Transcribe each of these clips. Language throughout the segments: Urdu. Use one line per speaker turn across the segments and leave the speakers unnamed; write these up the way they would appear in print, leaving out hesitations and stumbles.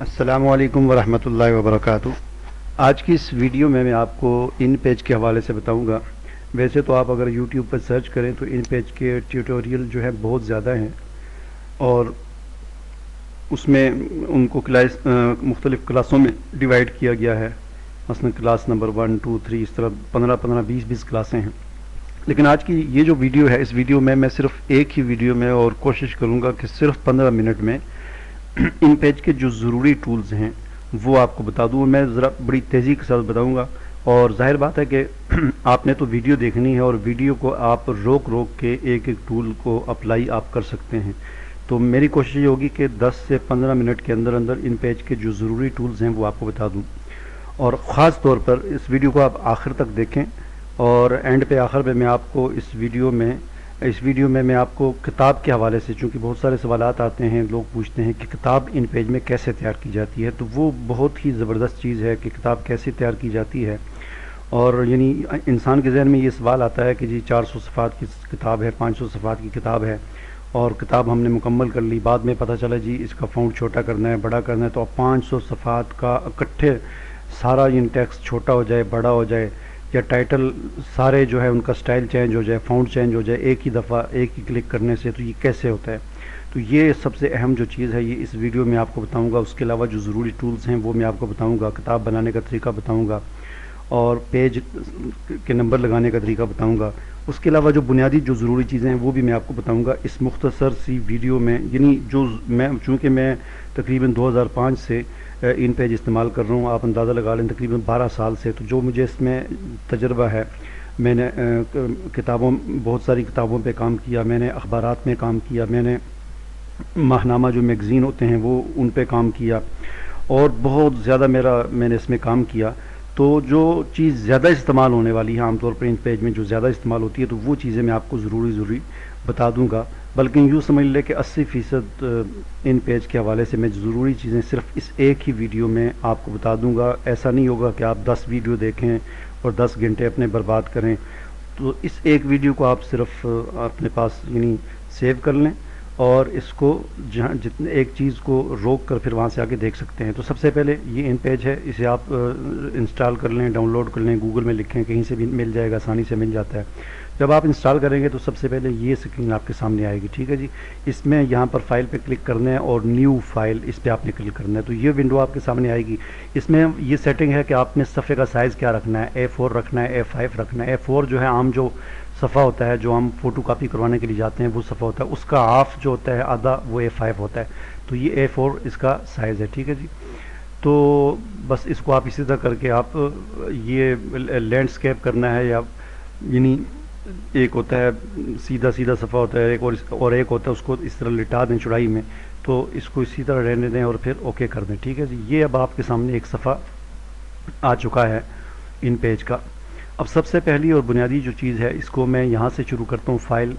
السلام علیکم ورحمۃ اللہ وبرکاتہ۔ آج کی اس ویڈیو میں آپ کو ان پیج کے حوالے سے بتاؤں گا۔ ویسے تو آپ اگر یوٹیوب پر سرچ کریں تو ان پیج کے ٹیوٹوریل جو ہے بہت زیادہ ہیں، اور اس میں ان کو مختلف کلاسوں میں ڈیوائیڈ کیا گیا ہے۔ مثلا کلاس نمبر 1 2 3 اس طرح 15 20 کلاسیں ہیں۔ لیکن آج کی یہ جو ویڈیو ہے، اس ویڈیو میں صرف ایک ہی ویڈیو میں اور کوشش کروں گا کہ صرف 15 منٹ میں ان پیج کے جو ضروری ٹولز ہیں وہ آپ کو بتا دوں۔ میں ذرا بڑی تیزی کے ساتھ بتاؤں گا، اور ظاہر بات ہے کہ آپ نے تو ویڈیو دیکھنی ہے، اور ویڈیو کو آپ روک کے ایک ایک ٹول کو اپلائی آپ کر سکتے ہیں۔ تو میری کوشش یہ ہوگی کہ 10 سے 15 منٹ کے اندر ان پیج کے جو ضروری ٹولز ہیں وہ آپ کو بتا دوں، اور خاص طور پر اس ویڈیو کو آپ آخر تک دیکھیں، اور اینڈ پہ آخر پہ میں آپ کو اس ویڈیو میں میں آپ کو کتاب کے حوالے سے، چونکہ بہت سارے سوالات آتے ہیں، لوگ پوچھتے ہیں کہ کتاب ان پیج میں کیسے تیار کی جاتی ہے، تو وہ بہت ہی زبردست چیز ہے کہ کتاب کیسے تیار کی جاتی ہے۔ اور یعنی انسان کے ذہن میں یہ سوال آتا ہے کہ جی 400 صفحات کی کتاب ہے، 500 صفحات کی کتاب ہے، اور کتاب ہم نے مکمل کر لی، بعد میں پتہ چلا جی اس کا فونٹ چھوٹا کرنا ہے، بڑا کرنا ہے، تو اب 500 صفحات کا اکٹھے سارا یہ ٹیکسٹ چھوٹا ہو جائے، بڑا ہو جائے، یا ٹائٹل سارے جو ہے ان کا سٹائل چینج ہو جائے، فونٹ چینج ہو جائے ایک ہی دفعہ ایک ہی کلک کرنے سے، تو یہ کیسے ہوتا ہے؟ تو یہ سب سے اہم جو چیز ہے یہ اس ویڈیو میں آپ کو بتاؤں گا۔ اس کے علاوہ جو ضروری ٹولز ہیں وہ میں آپ کو بتاؤں گا، کتاب بنانے کا طریقہ بتاؤں گا، اور پیج کے نمبر لگانے کا طریقہ بتاؤں گا۔ اس کے علاوہ جو بنیادی جو ضروری چیزیں ہیں وہ بھی میں آپ کو بتاؤں گا اس مختصر سی ویڈیو میں۔ یعنی چونکہ میں تقریباً 2005 سے ان پیج استعمال کر رہا ہوں، آپ اندازہ لگا لیں تقریباً 12 سال سے، تو جو مجھے اس میں تجربہ ہے، میں نے بہت ساری کتابوں پہ کام کیا، میں نے اخبارات میں کام کیا، میں نے ماہنامہ جو میگزین ہوتے ہیں وہ ان پہ کام کیا، اور بہت زیادہ میں نے اس میں کام کیا۔ تو جو چیز زیادہ استعمال ہونے والی ہے عام طور پر ان پیج میں جو زیادہ استعمال ہوتی ہے، تو وہ چیزیں میں آپ کو ضروری بتا دوں گا۔ بلکہ یوں سمجھ لے کہ 80% ان پیج کے حوالے سے میں ضروری چیزیں صرف اس ایک ہی ویڈیو میں آپ کو بتا دوں گا۔ ایسا نہیں ہوگا کہ آپ 10 ویڈیو دیکھیں اور 10 گھنٹے اپنے برباد کریں۔ تو اس ایک ویڈیو کو آپ صرف اپنے پاس یعنی سیو کر لیں، اور اس کو جتنے ایک چیز کو روک کر پھر وہاں سے آگے دیکھ سکتے ہیں۔ تو سب سے پہلے یہ ان پیج ہے، اسے آپ انسٹال کر لیں، ڈاؤن لوڈ کر لیں، گوگل میں لکھیں، کہیں سے بھی مل جائے گا، آسانی سے مل جاتا ہے۔ جب آپ انسٹال کریں گے تو سب سے پہلے یہ اسکرین آپ کے سامنے آئے گی، ٹھیک ہے جی۔ اس میں یہاں پر فائل پہ کلک کرنا ہے، اور نیو فائل اس پہ آپ نے کلک کرنا ہے، تو یہ ونڈو آپ کے سامنے آئے گی۔ اس میں یہ سیٹنگ ہے کہ آپ نے صفحے کا سائز کیا رکھنا ہے، A4 رکھنا ہے، A5 رکھنا ہے۔ A4 جو ہے عام جو صفحہ ہوتا ہے جو ہم فوٹو کاپی کروانے کے لیے جاتے ہیں وہ صفحہ ہوتا ہے، اس کا ہاف جو ہوتا ہے آدھا وہ A5 ہوتا ہے، تو یہ A4 اس کا سائز ہے، ٹھیک ہے جی۔ تو بس اس کو آپ اسی طرح کر کے آپ یہ لینڈسکیپ کرنا ہے، یا یعنی ایک ہوتا ہے سیدھا صفحہ ہوتا ہے، اور ایک ہوتا ہے اس کو اس طرح لٹا دیں چوڑائی میں، تو اس کو اسی طرح رہنے دیں اور پھر اوکے کر دیں، ٹھیک ہے جی۔ یہ اب آپ کے سامنے ایک صفحہ آ چکا ہے ان پیج کا۔ اب سب سے پہلی اور بنیادی جو چیز ہے، اس کو میں یہاں سے شروع کرتا ہوں۔ فائل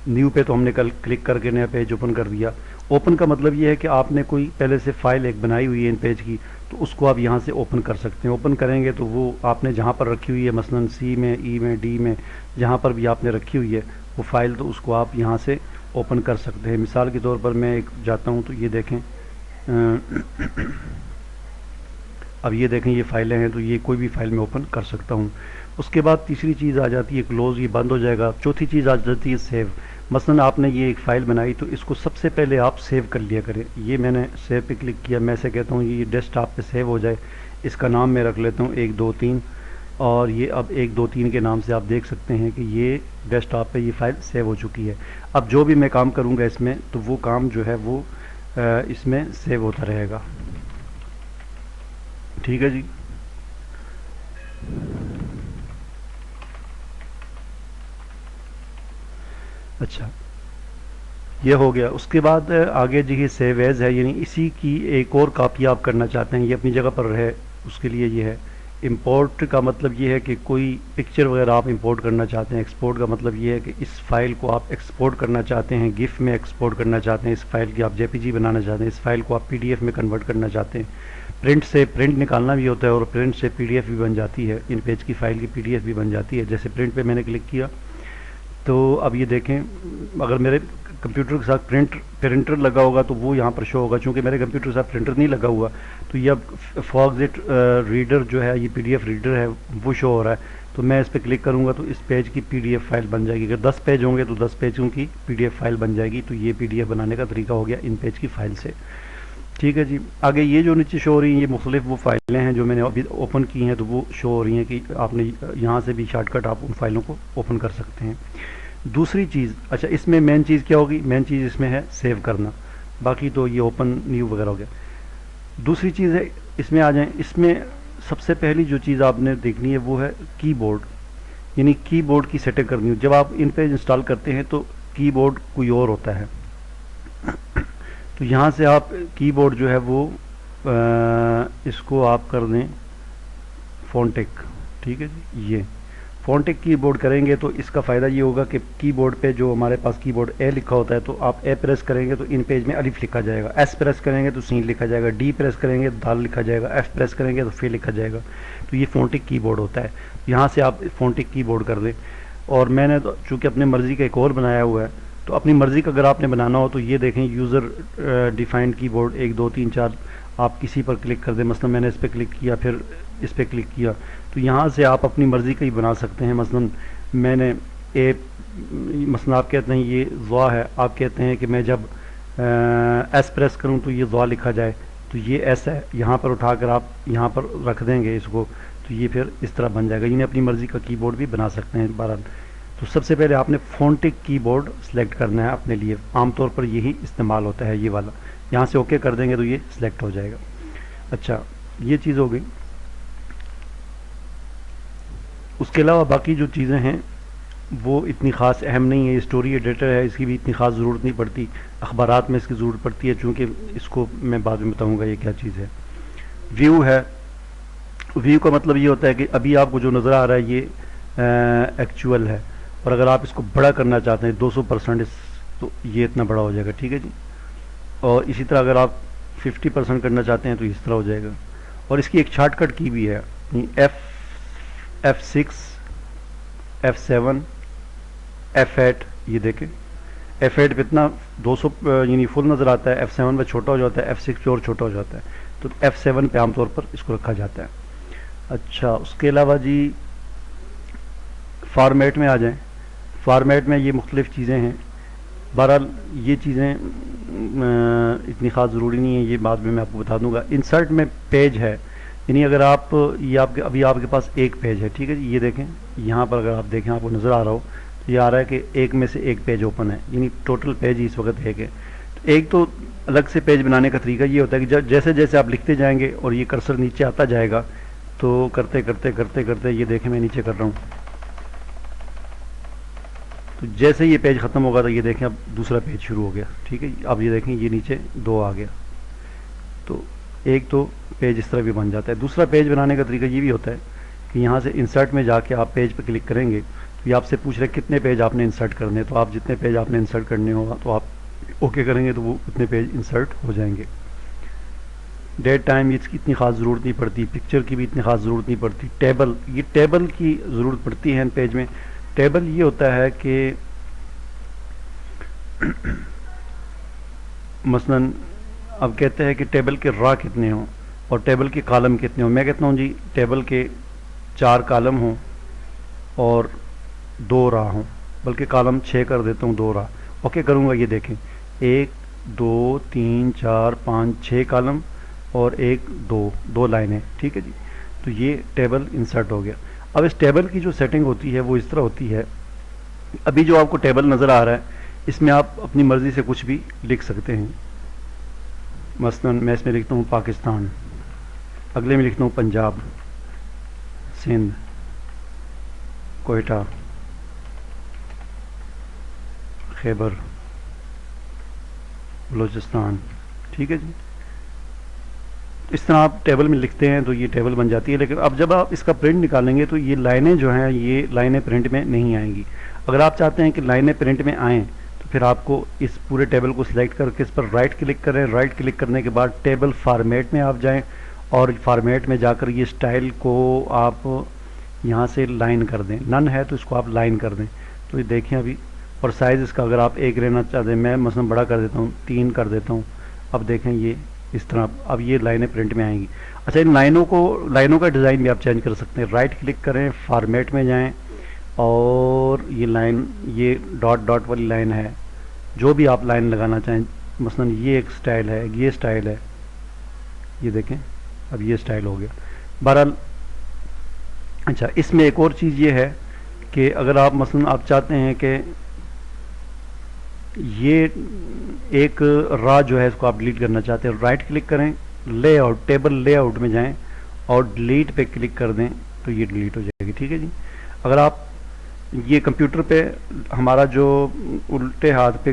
نیو پہ تو ہم نے کل کلک کر کے نیا پیج اوپن کر دیا۔ اوپن کا مطلب یہ ہے کہ آپ نے کوئی پہلے سے فائل ایک بنائی ہوئی ہے ان پیج کی، تو اس کو آپ یہاں سے اوپن کر سکتے ہیں۔ اوپن کریں گے تو وہ آپ نے جہاں پر رکھی ہوئی ہے، مثلا سی میں، ای میں، ڈی میں، جہاں پر بھی آپ نے رکھی ہوئی ہے وہ فائل، تو اس کو آپ یہاں سے اوپن کر سکتے ہیں۔ مثال کے طور پر میں ایک جاتا ہوں تو یہ دیکھیں، اب یہ دیکھیں یہ فائلیں ہیں، تو یہ کوئی بھی فائل میں اوپن کر سکتا ہوں۔ اس کے بعد تیسری چیز آ جاتی ہے کلوز، یہ بند ہو جائے گا۔ چوتھی چیز آ جاتی ہے سیو۔ مثلا آپ نے یہ ایک فائل بنائی تو اس کو سب سے پہلے آپ سیو کر لیا کریں۔ یہ میں نے سیو پہ کلک کیا، میں سے کہتا ہوں یہ ڈیسک ٹاپ پہ سیو ہو جائے۔ اس کا نام میں رکھ لیتا ہوں 1 2 3، اور یہ اب 1 2 3 کے نام سے آپ دیکھ سکتے ہیں کہ یہ ڈیسک ٹاپ پہ یہ فائل سیو ہو چکی ہے۔ اب جو بھی میں کام کروں گا اس میں، تو وہ کام جو ہے وہ اس میں سیو ہوتا رہے گا، ٹھیک ہے جی۔ اچھا، یہ ہو گیا۔ اس کے بعد آگے جو یہ سیو ایز ہے، یعنی اسی کی ایک اور کاپی آپ کرنا چاہتے ہیں، یہ اپنی جگہ پر رہے، اس کے لیے یہ ہے۔ امپورٹ کا مطلب یہ ہے کہ کوئی پکچر وغیرہ آپ امپورٹ کرنا چاہتے ہیں۔ ایکسپورٹ کا مطلب یہ ہے کہ اس فائل کو آپ ایکسپورٹ کرنا چاہتے ہیں، گف میں ایکسپورٹ کرنا چاہتے ہیں، اس فائل کی آپ JPG بنانا چاہتے ہیں، اس فائل کو آپ PDF میں کنورٹ کرنا چاہتے ہیں۔ پرنٹ سے پرنٹ نکالنا بھی ہوتا ہے، اور پرنٹ سے PDF بھی بن جاتی ہے، ان پیج کی فائل کی PDF بھی بن جاتی ہے۔ جیسے پرنٹ پہ میں نے کلک کیا تو اب یہ دیکھیں، اگر میرے کمپیوٹر کے ساتھ پرنٹر لگا ہوگا تو وہ یہاں پر شو ہوگا، چونکہ میرے کمپیوٹر کے ساتھ پرنٹر نہیں لگا ہوا تو یہ اب فوگزٹ ریڈر جو ہے، یہ PDF ریڈر ہے، وہ شو ہو رہا ہے۔ تو میں اس پہ کلک کروں گا تو اس پیج کی PDF فائل بن جائے گی۔ اگر 10 پیج ہوں گے تو 10 پیجوں کی PDF فائل بن جائے گی۔ تو یہ PDF بنانے کا طریقہ ہو گیا ان پیج کی فائل سے، ٹھیک ہے جی۔ آگے یہ جو نیچے شو ہو رہی ہیں یہ مختلف وہ فائلیں ہیں جو میں نے ابھی اوپن کی ہیں، تو وہ شو ہو رہی ہیں کہ آپ نے یہاں سے بھی شارٹ کٹ آپ ان فائلوں کو اوپن کر سکتے ہیں۔ دوسری چیز، اچھا اس میں مین چیز کیا ہوگی؟ مین چیز اس میں ہے سیو کرنا، باقی تو یہ اوپن نیو وغیرہ ہو گیا۔ دوسری چیز ہے، اس میں آ جائیں، اس میں سب سے پہلی جو چیز آپ نے دیکھنی ہے وہ ہے کی بورڈ، یعنی کی بورڈ کی سیٹنگ کرنی ہو۔ جب آپ ان پیج انسٹال کرتے ہیں تو کی بورڈ کوئی اور ہوتا ہے، تو یہاں سے آپ کی بورڈ جو ہے وہ اس کو آپ کر دیں فونٹیک، ٹھیک ہے جی۔ یہ فونٹیک کی بورڈ کریں گے تو اس کا فائدہ یہ ہوگا کہ کی بورڈ پہ جو ہمارے پاس کی بورڈ اے لکھا ہوتا ہے تو آپ اے پریس کریں گے تو ان پیج میں الف لکھا جائے گا، ایس پریس کریں گے تو سین لکھا جائے گا، ڈی پریس کریں گے تو دال لکھا جائے گا، ایف پریس کریں گے تو فی لکھا جائے گا۔ تو یہ فونٹیک کی بورڈ ہوتا ہے، یہاں سے آپ فونٹیک کی بورڈ کر دیں۔ اور میں نے تو چونکہ اپنے مرضی کا ایک اور بنایا ہوا ہے، تو اپنی مرضی کا اگر آپ نے بنانا ہو تو یہ دیکھیں یوزر ڈیفائنڈ کی بورڈ 1 2 3 4، آپ کسی پر کلک کر دیں۔ مثلا میں نے اس پہ کلک کیا، پھر اس پہ کلک کیا، تو یہاں سے آپ اپنی مرضی کا ہی بنا سکتے ہیں۔ مثلا میں نے مثلا آپ کہتے ہیں یہ ضوا ہے، آپ کہتے ہیں کہ میں جب ایس پریس کروں تو یہ ضوا لکھا جائے، تو یہ ایس ہے، یہاں پر اٹھا کر آپ یہاں پر رکھ دیں گے اس کو، تو یہ پھر اس طرح بن جائے گا۔ یعنی اپنی مرضی کا کی بورڈ بھی بنا سکتے ہیں بہرحال۔ تو سب سے پہلے آپ نے فونٹک کی بورڈ سلیکٹ کرنا ہے اپنے لیے، عام طور پر یہی استعمال ہوتا ہے یہ والا، یہاں سے اوکے کر دیں گے تو یہ سلیکٹ ہو جائے گا۔ اچھا یہ چیز ہو گئی۔ اس کے علاوہ باقی جو چیزیں ہیں وہ اتنی خاص اہم نہیں ہے، یہ اسٹوری ایڈیٹر ہے، اس کی بھی اتنی خاص ضرورت نہیں پڑتی، اخبارات میں اس کی ضرورت پڑتی ہے، چونکہ اس کو میں بعد میں بتاؤں گا یہ کیا چیز ہے۔ ویو ہے، ویو کا مطلب یہ ہوتا ہے کہ ابھی آپ کو جو نظر آ رہا ہے یہ ایکچول ہے، اور اگر آپ اس کو بڑا کرنا چاہتے ہیں 200% تو یہ اتنا بڑا ہو جائے گا، ٹھیک ہے جی۔ اور اسی طرح اگر آپ 50% کرنا چاہتے ہیں تو اس طرح ہو جائے گا۔ اور اس کی ایک شارٹ کٹ کی بھی ہے، F6 F7 F8، یہ دیکھیں F8 پہ اتنا 200 یعنی فل نظر آتا ہے، F7 پہ چھوٹا ہو جاتا ہے، F6 پہ اور چھوٹا ہو جاتا ہے، تو F7 پہ عام طور پر اس کو رکھا جاتا ہے۔ اچھا اس کے علاوہ جی فارمیٹ میں آ جائیں، فارمیٹ میں یہ مختلف چیزیں ہیں، بہرحال یہ چیزیں اتنی خاص ضروری نہیں ہے، یہ بعد میں آپ کو بتا دوں گا۔ انسرٹ میں پیج ہے، یعنی اگر آپ یہ ابھی آپ کے پاس ایک پیج ہے، ٹھیک ہے جی، یہ دیکھیں یہاں پر اگر آپ دیکھیں آپ کو نظر آ رہا ہو تو یہ آ رہا ہے کہ ایک میں سے ایک پیج اوپن ہے، یعنی ٹوٹل پیج اس وقت ایک ہے۔ ایک تو الگ سے پیج بنانے کا طریقہ یہ ہوتا ہے کہ جیسے جیسے آپ لکھتے جائیں گے اور یہ کرسر نیچے آتا جائے گا تو کرتے کرتے کرتے کرتے یہ دیکھیں میں نیچے کر رہا ہوں، تو جیسے یہ پیج ختم ہوگا تو یہ دیکھیں اب دوسرا پیج شروع ہو گیا، ٹھیک ہے۔ اب یہ دیکھیں یہ نیچے 2 آ گیا، تو ایک تو پیج اس طرح بھی بن جاتا ہے۔ دوسرا پیج بنانے کا طریقہ یہ بھی ہوتا ہے کہ یہاں سے انسرٹ میں جا کے آپ پیج پہ کلک کریں گے تو یہ آپ سے پوچھ رہے کتنے پیج آپ نے انسرٹ کرنے، تو آپ جتنے پیج آپ نے انسرٹ کرنے ہوگا تو آپ اوکے کریں گے تو وہ اتنے پیج انسرٹ ہو جائیں گے۔ ڈیٹ ٹائم اس کی اتنی خاص ضرورت نہیں پڑتی، پکچر کی بھی اتنی خاص ضرورت نہیں پڑتی۔ ٹیبل، یہ ٹیبل کی ضرورت پڑتی ہے ان پیج میں۔ ٹیبل یہ ہوتا ہے کہ مثلا اب کہتے ہیں کہ ٹیبل کے را کتنے ہوں اور ٹیبل کے کالم کتنے ہوں، میں کہتا ہوں جی ٹیبل کے 4 کالم ہوں اور 2 را ہوں، بلکہ کالم 6 کر دیتا ہوں، 2 را اوکے کروں گا۔ یہ دیکھیں 1 2 3 4 5 6 کالم اور 1 2 لائنیں، ٹھیک ہے جی۔ تو یہ ٹیبل انسرٹ ہو گیا۔ اب اس ٹیبل کی جو سیٹنگ ہوتی ہے وہ اس طرح ہوتی ہے، ابھی جو آپ کو ٹیبل نظر آ رہا ہے اس میں آپ اپنی مرضی سے کچھ بھی لکھ سکتے ہیں۔ مثلا میں اس میں لکھتا ہوں پاکستان، اگلے میں لکھتا ہوں پنجاب، سندھ، کوئٹہ، خیبر، بلوچستان، ٹھیک ہے جی۔ اس طرح آپ ٹیبل میں لکھتے ہیں تو یہ ٹیبل بن جاتی ہے، لیکن اب جب آپ اس کا پرنٹ نکالیں گے تو یہ لائنیں جو ہیں یہ لائنیں پرنٹ میں نہیں آئیں گی۔ اگر آپ چاہتے ہیں کہ لائنیں پرنٹ میں آئیں تو پھر آپ کو اس پورے ٹیبل کو سلیکٹ کر کے اس پر رائٹ کلک کریں، رائٹ کلک کرنے کے بعد ٹیبل فارمیٹ میں آپ جائیں اور فارمیٹ میں جا کر یہ اسٹائل کو آپ یہاں سے لائن کر دیں، نن ہے تو اس کو آپ لائن کر دیں، تو یہ دیکھیں ابھی، اور سائز اس کا اگر آپ ایک لینا چاہتے ہیں، میں مثلا بڑا کر دیتا ہوں، 3 کر دیتا ہوں. اب دیکھیں یہ اس طرح اب یہ لائنیں پرنٹ میں آئیں گی. اچھا ان لائنوں کا ڈیزائن بھی آپ چینج کر سکتے ہیں. رائٹ کلک کریں، فارمیٹ میں جائیں، اور یہ لائن، یہ ڈاٹ ڈاٹ والی لائن ہے، جو بھی آپ لائن لگانا چاہیں، مثلا یہ ایک سٹائل ہے، یہ سٹائل ہے، یہ دیکھیں اب یہ سٹائل ہو گیا. بہرحال اچھا اس میں ایک اور چیز یہ ہے کہ اگر آپ مثلا آپ چاہتے ہیں کہ یہ ایک را جو ہے اس کو آپ ڈیلیٹ کرنا چاہتے ہیں، رائٹ کلک کریں، lay out, table lay out میں جائیں اور ڈیلیٹ پہ کلک کر دیں تو یہ ڈیلیٹ ہو جائے گی. ٹھیک ہے جی. اگر آپ یہ کمپیوٹر پہ ہمارا جو الٹے ہاتھ پہ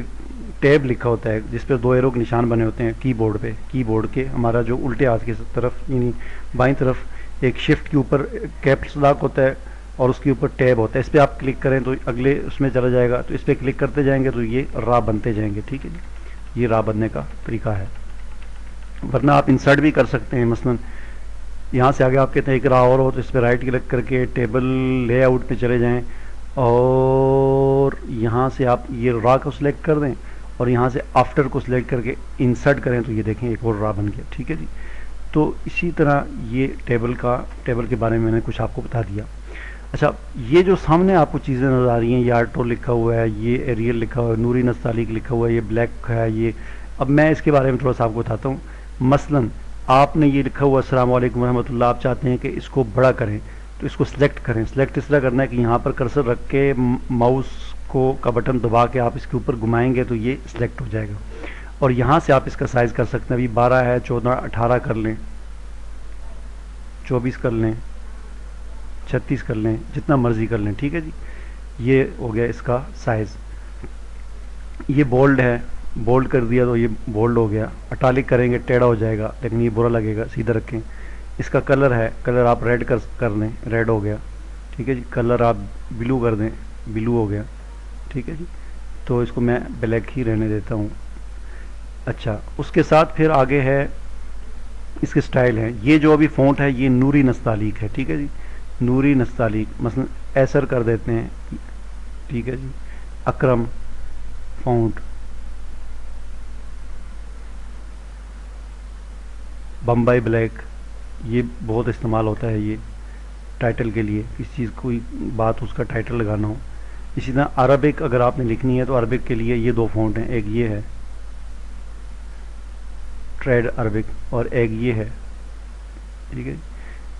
ٹیب لکھا ہوتا ہے جس پہ 2 ایرو کے نشان بنے ہوتے ہیں کی بورڈ پہ، کی بورڈ کے ہمارا جو الٹے ہاتھ کی طرف یعنی بائیں طرف ایک شفٹ کے اوپر کیپس لاک ہوتا ہے اور اس کے اوپر ٹیب ہوتا ہے، اس پہ آپ کلک کریں تو اگلے اس میں چلا جائے گا. تو اس پہ کلک کرتے جائیں گے تو یہ را بنتے جائیں گے. ٹھیک ہے جی. یہ را بننے کا طریقہ ہے. ورنہ آپ انسرٹ بھی کر سکتے ہیں. مثلا یہاں سے آگے آپ کہتے ہیں ایک را اور ہو تو اس پہ رائٹ کلک کر کے ٹیبل لے آؤٹ پہ چلے جائیں اور یہاں سے آپ یہ را کو سلیکٹ کر دیں اور یہاں سے آفٹر کو سلیکٹ کر کے انسرٹ کریں تو یہ دیکھیں ایک اور را بن گیا. ٹھیک ہے جی. تو اسی طرح یہ ٹیبل کے بارے میں نے کچھ آپ کو بتا دیا. اچھا یہ جو سامنے آپ کو چیزیں نظر آ رہی ہیں، یہ آرٹو لکھا ہوا ہے، یہ ایریل لکھا ہوا ہے، نوری نستعلیق لکھا ہوا ہے، یہ بلیک ہے. یہ اب میں اس کے بارے میں تھوڑا سا آپ کو بتاتا ہوں. مثلا آپ نے یہ لکھا ہوا السلام علیکم ورحمۃ اللہ، آپ چاہتے ہیں کہ اس کو بڑا کریں تو اس کو سلیکٹ کریں. سلیکٹ اس طرح کرنا ہے کہ یہاں پر کرسر رکھ کے ماؤس کا بٹن دبا کے آپ اس کے اوپر گھمائیں گے تو یہ سلیکٹ ہو جائے گا. اور یہاں سے آپ اس کا سائز کر سکتے ہیں. ابھی 12 ہے، 14، 18 کر لیں، 24 کر لیں، 36 کر لیں، جتنا مرضی کر لیں. ٹھیک ہے جی. یہ ہو گیا اس کا سائز. یہ بولڈ ہے، بولڈ کر دیا تو یہ بولڈ ہو گیا. اٹالک کریں گے ٹیڑھا ہو جائے گا لیکن یہ برا لگے گا، سیدھا رکھیں. اس کا کلر ہے، کلر آپ ریڈ کر لیں، ریڈ ہو گیا. ٹھیک ہے جی. کلر آپ بلو کر دیں، بلو ہو گیا. ٹھیک ہے جی. تو اس کو میں بلیک ہی رہنے دیتا ہوں. اچھا اس کے ساتھ پھر آگے ہے اس کے سٹائل ہیں. یہ جو ابھی فونٹ ہے یہ نوری نستعلیق ہے. ٹھیک ہے جی. نوری نستعلیق مثلا ایسر کر دیتے ہیں. ٹھیک ہے جی. اکرم فونٹ، بمبئی بلیک، یہ بہت استعمال ہوتا ہے یہ ٹائٹل کے لیے، کسی چیز کوئی بات اس کا ٹائٹل لگانا ہو. اسی طرح عربک اگر آپ نے لکھنی ہے تو عربک کے لیے یہ 2 فونٹ ہیں، ایک یہ ہے ٹریڈ عربک اور ایک یہ ہے. ٹھیک ہے.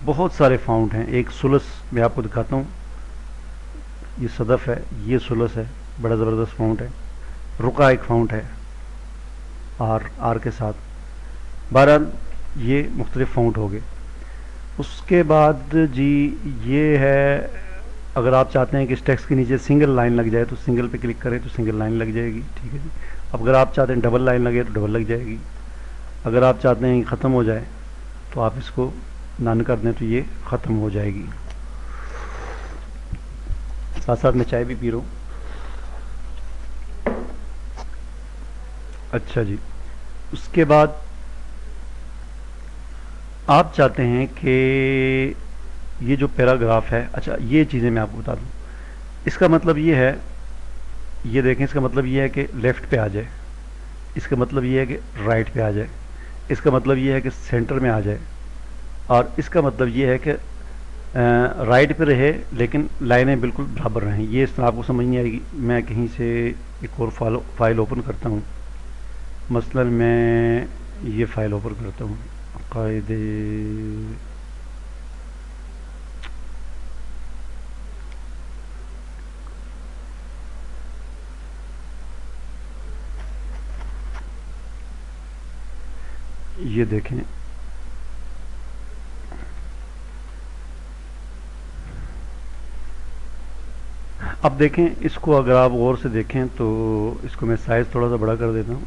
بہت سارے فونٹ ہیں. ایک سلس میں آپ کو دکھاتا ہوں، یہ صدف ہے، یہ سلس ہے، بڑا زبردست فونٹ ہے. رقا ایک فونٹ ہے آر کے ساتھ. بہرحال یہ مختلف فونٹ ہو گئے. اس کے بعد جی یہ ہے، اگر آپ چاہتے ہیں کہ اس ٹیکسٹ کے نیچے سنگل لائن لگ جائے تو سنگل پہ کلک کریں تو سنگل لائن لگ جائے گی. ٹھیک ہے جی. اب اگر آپ چاہتے ہیں ڈبل لائن لگے تو ڈبل لگ جائے گی. اگر آپ چاہتے ہیں کہ ختم ہو جائے تو آپ اس کو نن کر دیں تو یہ ختم ہو جائے گی. ساتھ ساتھ میں چائے بھی پی رہا ہوں. اچھا جی. اس کے بعد آپ چاہتے ہیں کہ یہ جو پیراگراف ہے، اچھا یہ چیزیں میں آپ کو بتا دوں. اس کا مطلب یہ ہے، یہ دیکھیں، اس کا مطلب یہ ہے کہ لیفٹ پہ آ جائے، اس کا مطلب یہ ہے کہ رائٹ پہ آ جائے، اس کا مطلب یہ ہے کہ سینٹر میں آ جائے، اور اس کا مطلب یہ ہے کہ رائٹ پہ رہے لیکن لائنیں بالکل برابر رہیں. یہ اس طرح آپ کو سمجھ نہیں آئے گی. میں کہیں سے ایک اور فائل اوپن کرتا ہوں. مثلا میں یہ فائل اوپن کرتا ہوں، عقائد، یہ دیکھیں اب دیکھیں اس کو اگر آپ غور سے دیکھیں تو اس کو میں سائز تھوڑا سا بڑا کر دیتا ہوں.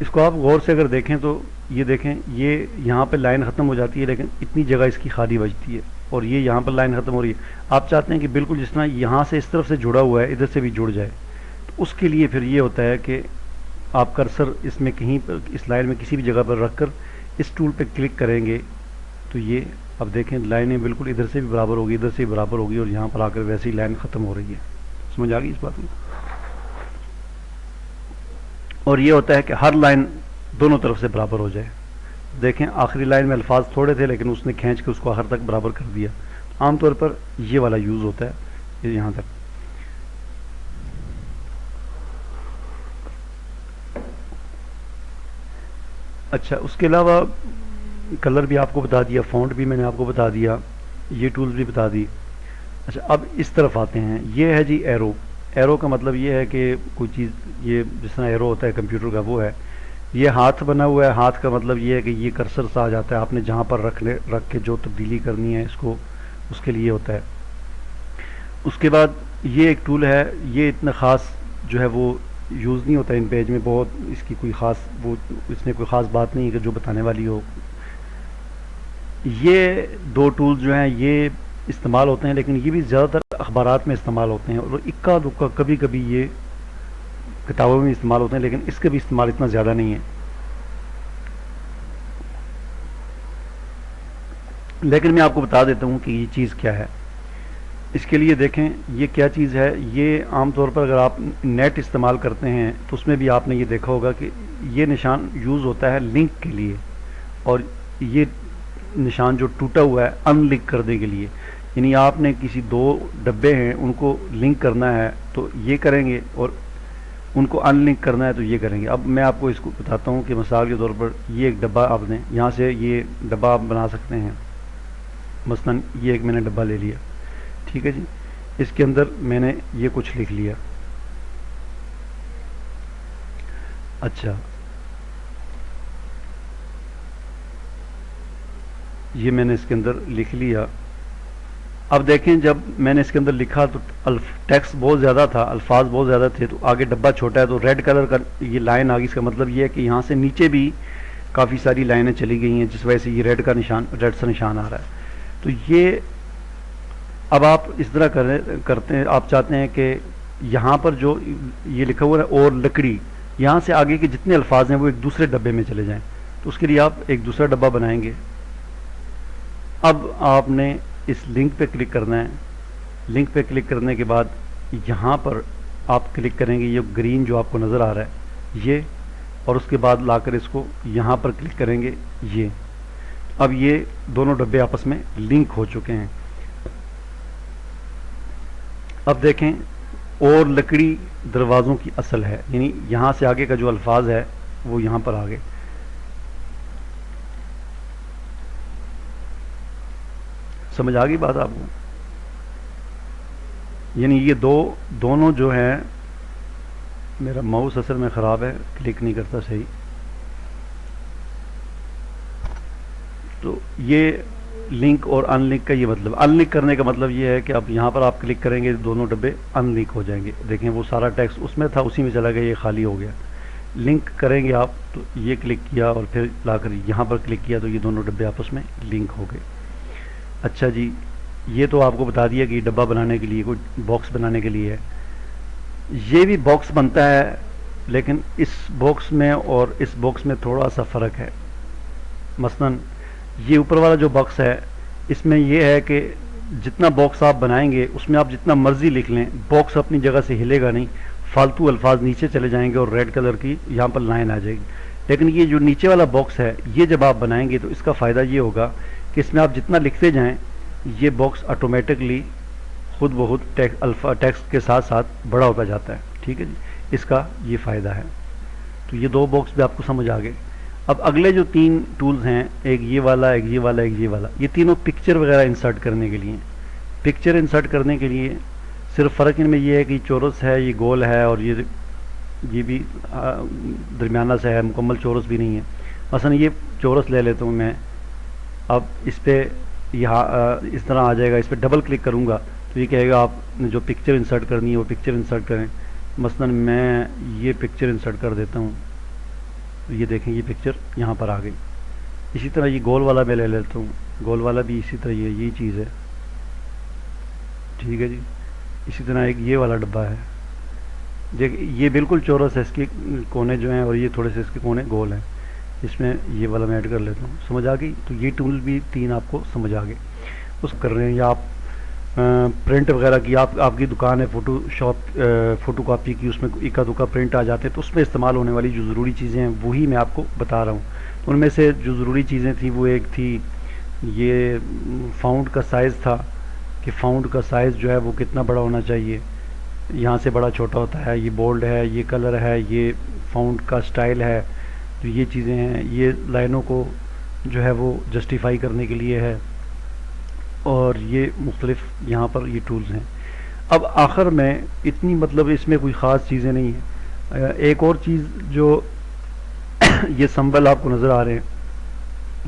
اس کو آپ غور سے اگر دیکھیں تو یہ دیکھیں، یہ یہاں پہ لائن ختم ہو جاتی ہے لیکن اتنی جگہ اس کی خالی بچتی ہے، اور یہ یہاں پر لائن ختم ہو رہی ہے. آپ چاہتے ہیں کہ بالکل جس طرح یہاں سے اس طرف سے جڑا ہوا ہے ادھر سے بھی جڑ جائے، تو اس کے لیے پھر یہ ہوتا ہے کہ آپ کرسر اس میں کہیں پر اس لائن میں کسی بھی جگہ پر رکھ کر اس ٹول پہ کلک کریں گے تو یہ اب دیکھیں لائنیں بالکل ادھر سے بھی برابر ہوگی, ادھر سے بھی برابر ہوگی, اور یہاں پر آ کر ویسی لائن ختم ہو رہی ہے. سمجھ آ گئی اس بات میں؟ اور یہ ہوتا ہے کہ ہر لائن دونوں طرف سے برابر ہو جائے. دیکھیں آخری لائن میں الفاظ تھوڑے تھے لیکن اس نے کھینچ کے اس کو آخر تک برابر کر دیا. عام طور پر یہ والا یوز ہوتا ہے یہاں تک. اچھا, اس کے علاوہ کلر بھی آپ کو بتا دیا, فونٹ بھی میں نے آپ کو بتا دیا, یہ ٹولز بھی بتا دی. اچھا, اب اس طرف آتے ہیں. یہ ہے جی ایرو. ایرو کا مطلب یہ ہے کہ کوئی چیز, یہ جس طرح ایرو ہوتا ہے کمپیوٹر کا وہ ہے. یہ ہاتھ بنا ہوا ہے. ہاتھ کا مطلب یہ ہے کہ یہ کرسر سا آ جاتا ہے, آپ نے جہاں پر رکھ کے جو تبدیلی کرنی ہے اس کو, اس کے لیے ہوتا ہے. اس کے بعد یہ ایک ٹول ہے, یہ اتنا خاص جو ہے وہ یوز نہیں ہوتا ان پیج میں, بہت اس کی کوئی خاص وہ اس میں کوئی خاص بات نہیں ہے کہ جو بتانے والی ہو. یہ دو ٹولز جو ہیں یہ استعمال ہوتے ہیں, لیکن یہ بھی زیادہ تر اخبارات میں استعمال ہوتے ہیں, اور اکا دکا کبھی کبھی یہ کتابوں میں استعمال ہوتے ہیں, لیکن اس کا بھی استعمال اتنا زیادہ نہیں ہے. لیکن میں آپ کو بتا دیتا ہوں کہ یہ چیز کیا ہے. اس کے لیے دیکھیں یہ کیا چیز ہے. یہ عام طور پر اگر آپ نیٹ استعمال کرتے ہیں تو اس میں بھی آپ نے یہ دیکھا ہوگا کہ یہ نشان یوز ہوتا ہے لنک کے لیے, اور یہ نشان جو ٹوٹا ہوا ہے ان لنک کرنے کے لیے. یعنی آپ نے کسی دو ڈبے ہیں ان کو لنک کرنا ہے تو یہ کریں گے, اور ان کو ان لنک کرنا ہے تو یہ کریں گے. اب میں آپ کو اس کو بتاتا ہوں کہ مثال کے طور پر یہ ایک ڈبہ آپ نے یہاں سے, یہ ڈبہ آپ بنا سکتے ہیں. مثلا یہ ایک میں نے ڈبہ لے لیا, ٹھیک ہے جی. اس کے اندر میں نے یہ کچھ لکھ لیا. اچھا, یہ میں نے اس کے اندر لکھ لیا. اب دیکھیں جب میں نے اس کے اندر لکھا تو ٹیکسٹ بہت زیادہ تھا, الفاظ بہت زیادہ تھے, تو آگے ڈبہ چھوٹا ہے تو ریڈ کلر کا یہ لائن آ گئی. اس کا مطلب یہ ہے کہ یہاں سے نیچے بھی کافی ساری لائنیں چلی گئی ہیں, جس وجہ سے یہ ریڈ سا نشان آ رہا ہے. تو یہ اب آپ اس طرح کرتے ہیں, آپ چاہتے ہیں کہ یہاں پر جو یہ لکھا ہوا ہے اور لکڑی, یہاں سے آگے کے جتنے الفاظ ہیں وہ ایک دوسرے ڈبے میں چلے جائیں. تو اس کے لیے آپ ایک دوسرا ڈبہ بنائیں گے. اب آپ نے اس لنک پہ کلک کرنا ہے. لنک پہ کلک کرنے کے بعد یہاں پر آپ کلک کریں گے, یہ گرین جو آپ کو نظر آ رہا ہے یہ, اور اس کے بعد لا کر اس کو یہاں پر کلک کریں گے یہ. اب یہ دونوں ڈبے آپس میں لنک ہو چکے ہیں. اب دیکھیں اور لکڑی دروازوں کی اصل ہے, یعنی یہاں سے آگے کا جو الفاظ ہے وہ یہاں پر آگے. سمجھ آ گئی بات آپ کو؟ یعنی یہ دونوں جو ہیں, میرا ماؤس اصل میں خراب ہے, کلک نہیں کرتا صحیح. تو یہ لنک اور ان لنک کا یہ مطلب, ان لنک کرنے کا مطلب یہ ہے کہ اب یہاں پر آپ کلک کریں گے دونوں ڈبے ان لنک ہو جائیں گے. دیکھیں وہ سارا ٹیکسٹ اس میں تھا اسی میں چلا گیا, یہ خالی ہو گیا. لنک کریں گے آپ تو یہ کلک کیا اور پھر لا کر یہاں پر کلک کیا تو یہ دونوں ڈبے آپس میں لنک ہو گئے. اچھا جی, یہ تو آپ کو بتا دیا کہ یہ ڈبہ بنانے کے لیے, کوئی باکس بنانے کے لیے ہے. یہ بھی باکس بنتا ہے, لیکن اس باکس میں اور اس باکس میں تھوڑا سا فرق ہے. مثلا یہ اوپر والا جو باکس ہے اس میں یہ ہے کہ جتنا باکس آپ بنائیں گے اس میں آپ جتنا مرضی لکھ لیں, باکس اپنی جگہ سے ہلے گا نہیں, فالتو الفاظ نیچے چلے جائیں گے اور ریڈ کلر کی یہاں پر لائن آ جائے گی. لیکن یہ جو نیچے والا باکس ہے یہ جب آپ بنائیں گے تو اس کا فائدہ یہ ہوگا کہ اس میں آپ جتنا لکھتے جائیں یہ باکس آٹومیٹکلی خود بخود ٹیکسٹ کے ساتھ ساتھ بڑا ہوتا جاتا ہے. ٹھیک ہے جی, اس کا یہ فائدہ ہے. تو یہ دو باکس بھی آپ کو سمجھ آ گئے. اب اگلے جو تین ٹولز ہیں, ایک یہ والا, ایک یہ والا, ایک یہ والا, یہ تینوں پکچر وغیرہ انسرٹ کرنے کے لیے. پکچر انسرٹ کرنے کے لیے صرف فرق ان میں یہ ہے کہ یہ چورس ہے, یہ گول ہے, اور یہ بھی درمیانہ سے ہے, مکمل چورس بھی نہیں ہے. مثلا یہ چورس لے لیتا ہوں میں. اب اس پہ یہاں اس طرح آ جائے گا, اس پہ ڈبل کلک کروں گا تو یہ کہے گا آپ نے جو پکچر انسرٹ کرنی ہے وہ پکچر انسرٹ کریں. مثلا میں یہ پکچر انسرٹ کر دیتا ہوں, یہ دیکھیں یہ پکچر یہاں پر آ گئی. اسی طرح یہ گول والا میں لے لیتا ہوں, گول والا بھی اسی طرح یہی چیز ہے. ٹھیک ہے جی. اسی طرح ایک یہ والا ڈبہ ہے, دیکھ یہ بالکل چورس ہے, اس کے کونے جو ہیں اور یہ تھوڑے سے اس کے کونے گول ہیں. اس میں یہ والا میں ایڈ کر لیتا ہوں. سمجھ آ گئی؟ تو یہ ٹول بھی 3 آپ کو سمجھ آ گئے. اس کر رہے ہیں یا آپ پرنٹ وغیرہ کی، آپ کی دکان ہے فوٹو شاپ فوٹو کاپی کی، اس میں اکا دکا پرنٹ آ جاتے ہیں، تو اس میں استعمال ہونے والی جو ضروری چیزیں ہیں وہی میں آپ کو بتا رہا ہوں. تو ان میں سے جو ضروری چیزیں تھیں وہ ایک تھی یہ فاؤنٹ کا سائز تھا، کہ فاؤنٹ کا سائز جو ہے وہ کتنا بڑا ہونا چاہیے، یہاں سے بڑا چھوٹا ہوتا ہے، یہ بولڈ ہے، یہ کلر ہے، یہ فاؤنٹ کا سٹائل ہے. تو یہ چیزیں ہیں، یہ لائنوں کو جو ہے وہ جسٹیفائی کرنے کے لیے ہے، اور یہ مختلف یہاں پر یہ ٹولز ہیں. اب آخر میں اتنی مطلب اس میں کوئی خاص چیزیں نہیں ہیں. ایک اور چیز جو یہ سمبل آپ کو نظر آ رہے ہیں،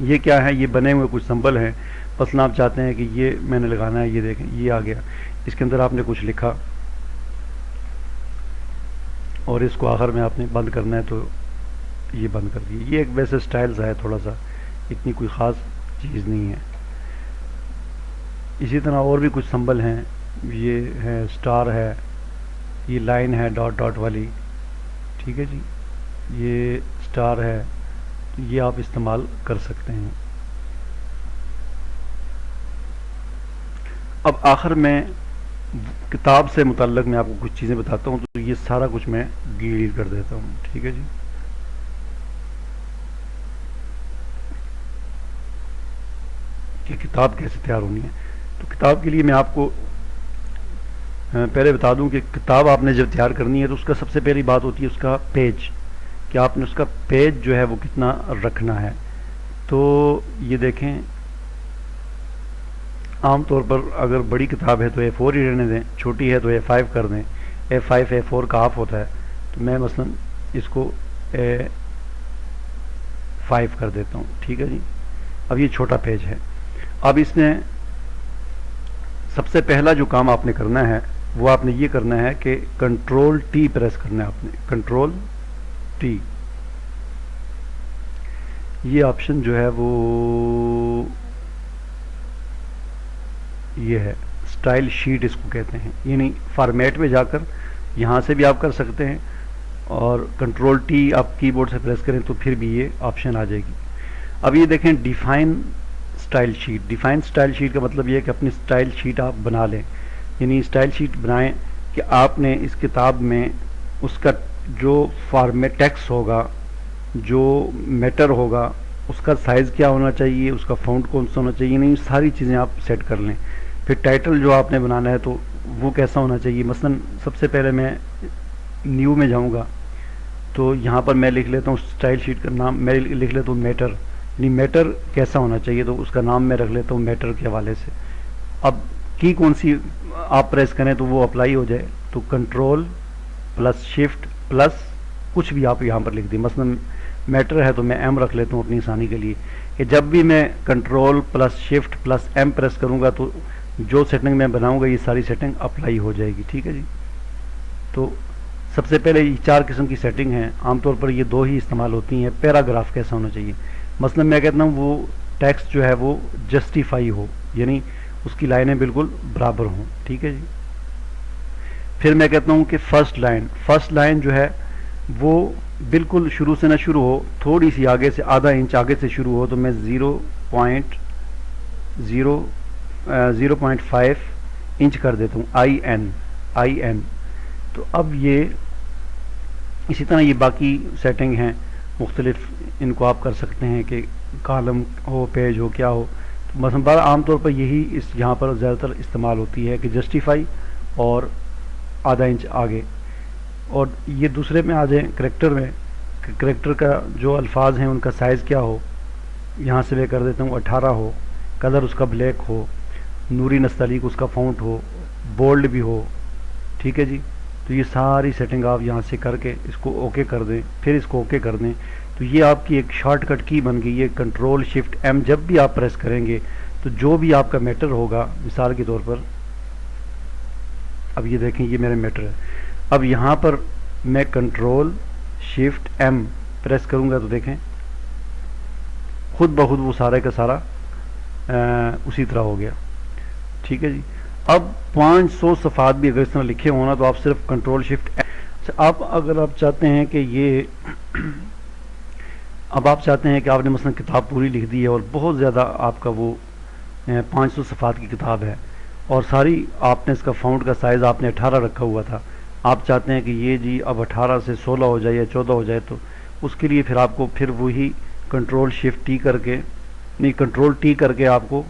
یہ کیا ہے؟ یہ بنے ہوئے کچھ سمبل ہیں. مثلا آپ چاہتے ہیں کہ یہ میں نے لگانا ہے، یہ دیکھیں یہ آ گیا، اس کے اندر آپ نے کچھ لکھا اور اس کو آخر میں آپ نے بند کرنا ہے تو یہ بند کر دیا. یہ ایک ویسے سٹائلز ہے، تھوڑا سا اتنی کوئی خاص چیز نہیں ہے. اسی طرح اور بھی کچھ سمبل ہیں، یہ ہے سٹار ہے، یہ لائن ہے ڈاٹ ڈاٹ والی، ٹھیک ہے جی، یہ سٹار ہے، یہ آپ استعمال کر سکتے ہیں. اب آخر میں کتاب سے متعلق میں آپ کو کچھ چیزیں بتاتا ہوں، تو یہ سارا کچھ میں ڈیلیٹ کر دیتا ہوں، ٹھیک ہے جی. کہ کتاب کیسے تیار ہونی ہے. تو کتاب کے لیے میں آپ کو پہلے بتا دوں کہ کتاب آپ نے جب تیار کرنی ہے تو اس کا سب سے پہلی بات ہوتی ہے اس کا پیج، کہ آپ نے اس کا پیج جو ہے وہ کتنا رکھنا ہے. تو یہ دیکھیں، عام طور پر اگر بڑی کتاب ہے تو A4 ہی رہنے دیں، چھوٹی ہے تو A5 کر دیں. A5 A4 کا آف ہوتا ہے، تو میں مثلا اس کو A5 کر دیتا ہوں، ٹھیک ہے جی. اب یہ چھوٹا پیج ہے. اب اس میں سب سے پہلا جو کام آپ نے کرنا ہے وہ آپ نے یہ کرنا ہے کہ کنٹرول ٹی پریس کرنا ہے. آپ نے کنٹرول ٹی، یہ آپشن جو ہے وہ یہ ہے سٹائل شیٹ اس کو کہتے ہیں. یعنی فارمیٹ میں جا کر یہاں سے بھی آپ کر سکتے ہیں، اور کنٹرول ٹی آپ کی بورڈ سے پریس کریں تو پھر بھی یہ آپشن آ جائے گی. اب یہ دیکھیں define style sheet. Define style sheet کا مطلب یہ ہے کہ اپنی سٹائل شیٹ آپ بنا لیں. یعنی سٹائل شیٹ بنائیں کہ آپ نے اس کتاب میں اس کا جو فارمیٹ ٹیکسٹ ہوگا، جو میٹر ہوگا، اس کا سائز کیا ہونا چاہیے، اس کا فونٹ کون سا ہونا چاہیے، نہیں ساری چیزیں آپ سیٹ کر لیں. پھر ٹائٹل جو آپ نے بنانا ہے تو وہ کیسا ہونا چاہیے. مثلا سب سے پہلے میں نیو میں جاؤں گا تو یہاں پر میں لکھ لیتا ہوں سٹائل شیٹ کا نام، میں لکھ لیتا ہوں میٹر. یعنی میٹر کیسا ہونا چاہیے تو اس کا نام میں رکھ لیتا ہوں میٹر کے حوالے سے. اب کی کون سی آپ پریس کریں تو وہ اپلائی ہو جائے، تو کنٹرول پلس شفٹ پلس کچھ بھی آپ یہاں پر لکھ دیں. مثلا میٹر ہے تو میں ایم رکھ لیتا ہوں اپنی آسانی کے لیے، کہ جب بھی میں control plus shift plus M press کروں گا تو جو سیٹنگ میں بناؤں گا یہ ساری سیٹنگ اپلائی ہو جائے گی، ٹھیک ہے جی. تو سب سے پہلے یہ 4 قسم کی سیٹنگ ہیں، عام طور پر یہ 2 ہی استعمال ہوتی ہیں. پیراگراف کیسا ہونا چاہیے، مثلا میں کہتا ہوں وہ ٹیکسٹ جو ہے وہ جسٹیفائی ہو، یعنی اس کی لائنیں بالکل برابر ہوں، ٹھیک ہے جی. پھر میں کہتا ہوں کہ فرسٹ لائن جو ہے وہ بالکل شروع سے نہ شروع ہو، تھوڑی سی آگے سے آدھا انچ آگے سے شروع ہو، تو میں 0.5 انچ کر دیتا ہوں، آئی این. تو اب یہ اسی طرح یہ باقی سیٹنگ ہیں مختلف، ان کو آپ کر سکتے ہیں کہ کالم ہو، پیج ہو، کیا ہو. مثلا عام طور پر یہی اس یہاں پر زیادہ تر استعمال ہوتی ہے کہ جسٹیفائی اور آدھا انچ آگے. اور یہ دوسرے میں آ جائیں کریکٹر میں، کہ کریکٹر کا جو الفاظ ہیں ان کا سائز کیا ہو. یہاں سے میں کر دیتا ہوں 18 ہو، کلر اس کا بلیک ہو، نوری نستعلیق اس کا فونٹ ہو، بولڈ بھی ہو، ٹھیک ہے جی. تو یہ ساری سیٹنگ آپ یہاں سے کر کے اس کو اوکے کر دیں، پھر اس کو اوکے کر دیں. تو یہ آپ کی ایک شارٹ کٹ کی بن گئی ہے. کنٹرول شفٹ ایم جب بھی آپ پریس کریں گے تو جو بھی آپ کا میٹر ہوگا، مثال کے طور پر اب یہ دیکھیں یہ میرا میٹر ہے. اب یہاں پر میں کنٹرول شفٹ ایم پریس کروں گا تو دیکھیں خود بخود وہ سارے کا سارا اسی طرح ہو گیا، ٹھیک ہے جی. اب 500 صفحات بھی اگر اس طرح لکھے ہونا تو آپ صرف کنٹرول شفٹ آپ اگر آپ چاہتے ہیں کہ یہ اب آپ چاہتے ہیں کہ آپ نے مثلا کتاب پوری لکھ دی ہے اور بہت زیادہ آپ کا وہ 500 صفحات کی کتاب ہے، اور ساری آپ نے اس کا فونٹ کا سائز آپ نے 18 رکھا ہوا تھا، آپ چاہتے ہیں کہ یہ جی اب 18 سے 16 ہو جائے یا 14 ہو جائے، تو اس کے لیے پھر آپ کو پھر وہی کنٹرول شفٹ ٹی کر کے، نہیں کنٹرول ٹی کر کے آپ کو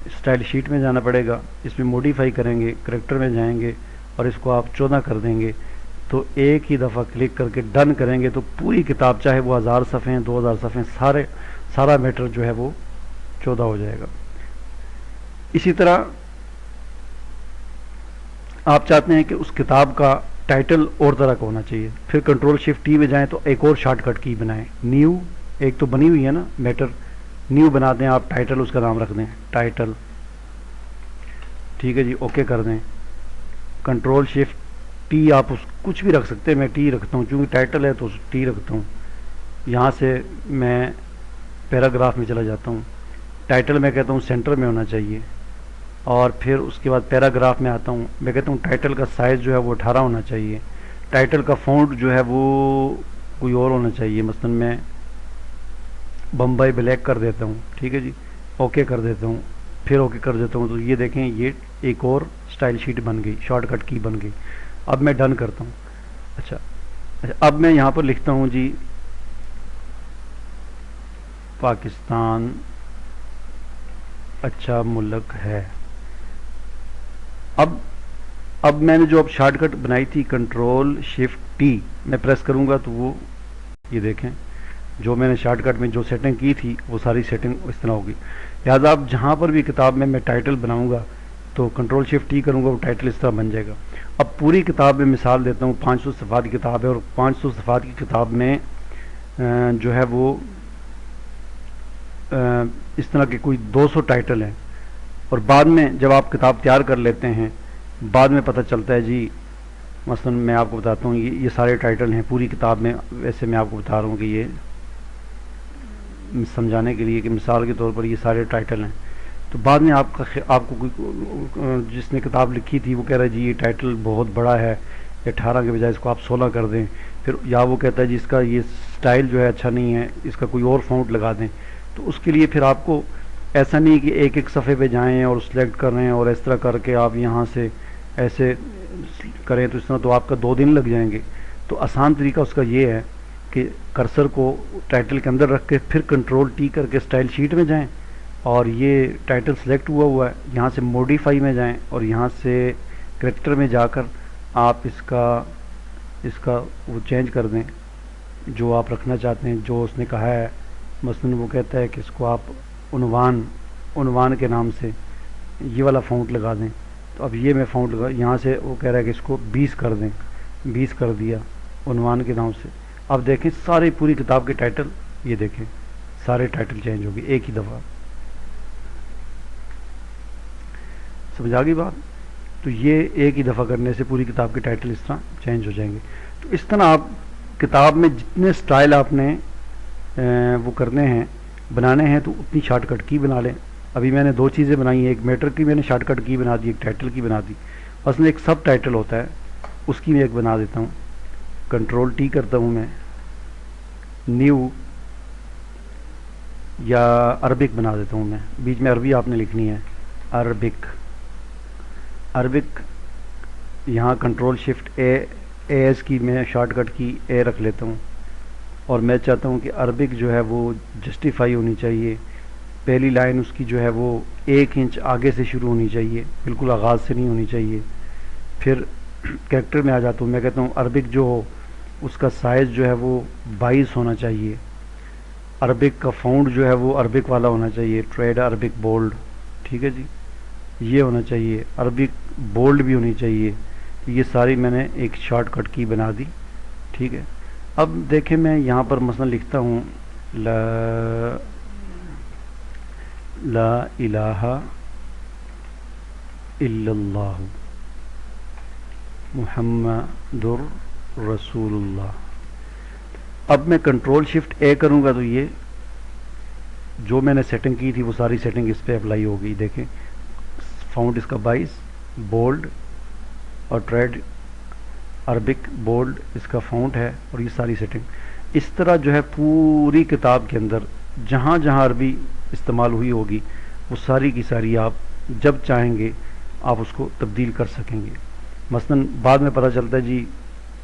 اسٹائل شیٹ میں جانا پڑے گا، اس میں موڈیفائی کریں گے، کریکٹر میں جائیں گے اور اس کو آپ 14 کر دیں گے، تو ایک ہی دفعہ کلک کر کے ڈن کریں گے تو پوری کتاب چاہے وہ 1000 صفحے ہیں 2000 صفحے ہیں، سارا میٹر جو ہے وہ 14 ہو جائے گا۔ اسی طرح آپ چاہتے ہیں کہ اس کتاب کا ٹائٹل اور طرح کا ہونا چاہیے، پھر کنٹرول شفٹ ٹی میں جائیں تو ایک اور شارٹ کٹ کی بنائیں، نیو، ایک تو بنی ہوئی ہے نا میٹر، نیو بنا دیں آپ، ٹائٹل اس کا نام رکھ دیں ٹائٹل، ٹھیک ہے جی، اوکے کر دیں۔ کنٹرول شفٹ ٹی آپ اس کچھ بھی رکھ سکتے ہیں، میں ٹی رکھتا ہوں چونکہ ٹائٹل ہے تو ٹی رکھتا ہوں۔ یہاں سے میں پیراگراف میں چلا جاتا ہوں، ٹائٹل میں کہتا ہوں سینٹر میں ہونا چاہیے، اور پھر اس کے بعد پیراگراف میں آتا ہوں، میں کہتا ہوں ٹائٹل کا سائز جو ہے وہ 18 ہونا چاہیے، ٹائٹل کا فونٹ جو ہے وہ کوئی اور ہونا چاہیے، مثلا میں بمبئی بلیک کر دیتا ہوں، ٹھیک ہے جی، اوکے کر دیتا ہوں، پھر اوکے کر دیتا ہوں، تو یہ دیکھیں یہ ایک اور اسٹائل شیٹ بن گئی، شارٹ کٹ کی بن گئی۔ اب میں ڈن کرتا ہوں۔ اچھا اب میں یہاں پر لکھتا ہوں جی پاکستان اچھا ملک ہے۔ اب میں نے جو اب شارٹ کٹ بنائی تھی کنٹرول شفٹ ٹی میں پریس کروں گا تو وہ یہ دیکھیں جو میں نے شارٹ کٹ میں جو سیٹنگ کی تھی وہ ساری سیٹنگ اس طرح ہوگی۔ لہٰذا اب جہاں پر بھی کتاب میں ٹائٹل بناؤں گا تو کنٹرول شفٹ ٹی کروں گا، وہ ٹائٹل اس طرح بن جائے گا۔ اب پوری کتاب میں مثال دیتا ہوں، 500 صفحات کی کتاب ہے، اور 500 صفحات کی کتاب میں جو ہے وہ اس طرح کے کوئی 200 ٹائٹل ہیں، اور بعد میں جب آپ کتاب تیار کر لیتے ہیں بعد میں پتہ چلتا ہے جی، مثلا میں آپ کو بتاتا ہوں یہ سارے ٹائٹل ہیں پوری کتاب میں، ویسے میں آپ کو بتا رہا ہوں کہ یہ سمجھانے کے لیے کہ مثال کے طور پر یہ سارے ٹائٹل ہیں، تو بعد میں آپ کو کوئی جس نے کتاب لکھی تھی وہ کہہ رہا ہے جی یہ ٹائٹل بہت بڑا ہے، 18 کے بجائے اس کو آپ 16 کر دیں، پھر یا وہ کہتا ہے جی اس کا یہ سٹائل جو ہے اچھا نہیں ہے، اس کا کوئی اور فونٹ لگا دیں، تو اس کے لیے پھر آپ کو ایسا نہیں کہ ایک ایک صفحے پہ جائیں اور سلیکٹ کر رہے ہیں اور اس طرح کر کے آپ یہاں سے ایسے کریں، تو اس طرح تو آپ کا 2 دن لگ جائیں گے۔ تو آسان طریقہ اس کا یہ ہے کہ کرسر کو ٹائٹل کے اندر رکھ کے پھر کنٹرول ٹی کر کے اسٹائل شیٹ میں جائیں، اور یہ ٹائٹل سلیکٹ ہوا ہے، یہاں سے موڈیفائی میں جائیں اور یہاں سے کریکٹر میں جا کر آپ اس کا وہ چینج کر دیں جو آپ رکھنا چاہتے ہیں، جو اس نے کہا ہے، مثلا وہ کہتا ہے کہ اس کو آپ عنوان کے نام سے یہ والا فونٹ لگا دیں، تو اب یہ میں فونٹ لگا، یہاں سے وہ کہہ رہا ہے کہ اس کو 20 کر دیں، 20 کر دیا عنوان کے نام سے۔ اب دیکھیں ساری پوری کتاب کے ٹائٹل، یہ دیکھیں سارے ٹائٹل چینج ہو گئے ایک ہی دفعہ، سمجھ آ گئی بات؟ تو یہ ایک ہی دفعہ کرنے سے پوری کتاب کے ٹائٹل اس طرح چینج ہو جائیں گے۔ تو اس طرح آپ کتاب میں جتنے سٹائل آپ نے وہ کرنے ہیں بنانے ہیں تو اتنی شارٹ کٹ کی بنا لیں۔ ابھی میں نے 2 چیزیں بنائی ہیں، ایک میٹر کی میں نے شارٹ کٹ کی بنا دی، ایک ٹائٹل کی بنا دی، اصل ایک سب ٹائٹل ہوتا ہے اس کی میں ایک بنا دیتا ہوں، کنٹرول ٹی کرتا ہوں میں، نیو یا عربک بنا دیتا ہوں میں، بیچ میں عربی آپ نے لکھنی ہے، عربک یہاں کنٹرول شفٹ اے ایس کی میں شارٹ کٹ کی اے رکھ لیتا ہوں، اور میں چاہتا ہوں کہ عربک جو ہے وہ جسٹیفائی ہونی چاہیے، پہلی لائن اس کی جو ہے وہ 1 انچ آگے سے شروع ہونی چاہیے، بالکل آغاز سے نہیں ہونی چاہیے۔ پھر کریکٹر میں آ جاتا ہوں، میں کہتا ہوں عربک جو ہو اس کا سائز جو ہے وہ 22 ہونا چاہیے، عربک کا فونٹ جو ہے وہ عربک والا ہونا چاہیے، ٹریڈ عربک بولڈ، ٹھیک ہے جی، یہ ہونا چاہیے، عربک بولڈ بھی ہونی چاہیے۔ یہ ساری میں نے ایک شارٹ کٹ کی بنا دی، ٹھیک ہے۔ اب دیکھیں میں یہاں پر مثلا لکھتا ہوں لا الہ الا اللہ محمد رسول اللہ۔ اب میں کنٹرول شفٹ اے کروں گا تو یہ جو میں نے سیٹنگ کی تھی وہ ساری سیٹنگ اس پہ اپلائی ہو گئی، دیکھیں فونٹ اس کا 22 بولڈ اور ٹریڈ عربک بولڈ اس کا فونٹ ہے، اور یہ ساری سیٹنگ۔ اس طرح جو ہے پوری کتاب کے اندر جہاں جہاں عربی استعمال ہوئی ہوگی وہ ساری کی ساری آپ جب چاہیں گے آپ اس کو تبدیل کر سکیں گے. مثلا بعد میں پتہ چلتا ہے جی